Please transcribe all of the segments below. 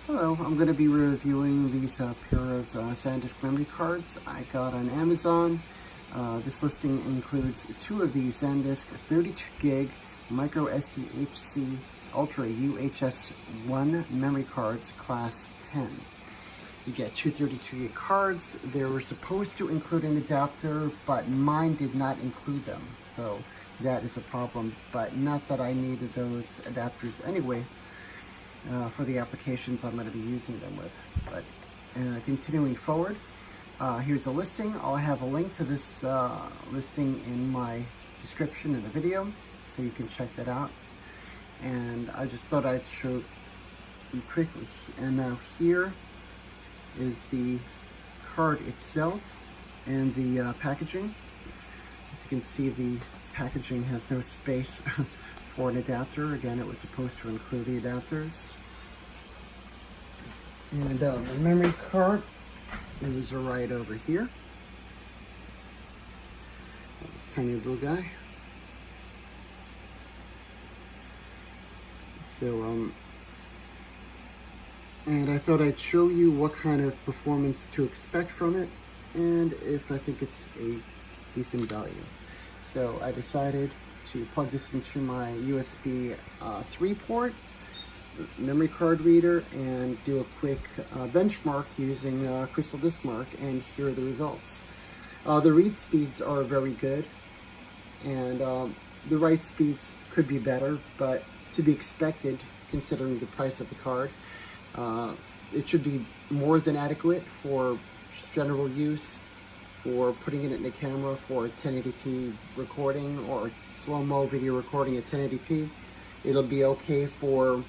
Hello, I'm going to be reviewing these pair of Sandisk memory cards I got on Amazon. This listing includes two of the Sandisk 32 gig MicroSD HC Ultra UHS-1 memory cards, class 10. You get two 32 gig cards. They were supposed to include an adapter, but mine did not include them. So that is a problem, but not that I needed those adapters anyway. For the applications I'm going to be using them with. But continuing forward, here's a listing. I'll have a link to this listing in my description in the video, so you can check that out. And I just thought I'd show you quickly. And now here is the card itself and the packaging. As you can see, the packaging has no space for an adapter. Again, it was supposed to include the adapters. And the memory card is right over here. This tiny little guy. So, and I thought I'd show you what kind of performance to expect from it, and if I think it's a decent value. So I decided to plug this into my USB 3 port memory card reader and do a quick benchmark using Crystal Disk Mark, and here are the results. The read speeds are very good, and the write speeds could be better, but to be expected considering the price of the card. It should be more than adequate for just general use, for putting it in the camera for 1080p recording or slow-mo video recording at 1080p. It'll be okay for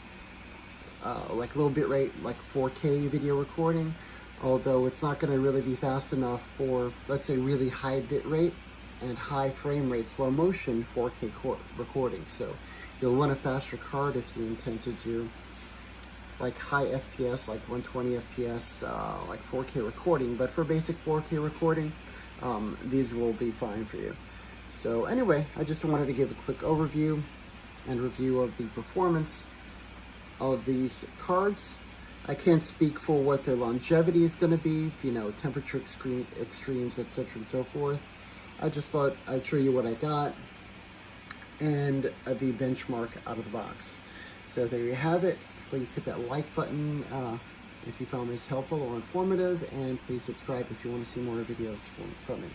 like low bit rate, like 4K video recording, although it's not going to really be fast enough for, let's say, really high bit rate and high frame rate slow motion 4K recording. So you'll want a faster card if you intend to do like high FPS, like 120 FPS, like 4K recording. But for basic 4K recording, these will be fine for you. So anyway, I just wanted to give a quick overview and review of the performance of these cards. I can't speak for what their longevity is going to be, you know, temperature extremes, etc. and so forth. I just thought I'd show you what I got and the benchmark out of the box. So there you have it. Please hit that like button if you found this helpful or informative, and please subscribe if you want to see more videos from me.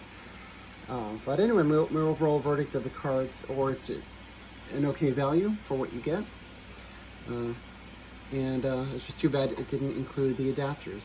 But anyway, my overall verdict of the cards, or it's an okay value for what you get. And it's just too bad it didn't include the adapters.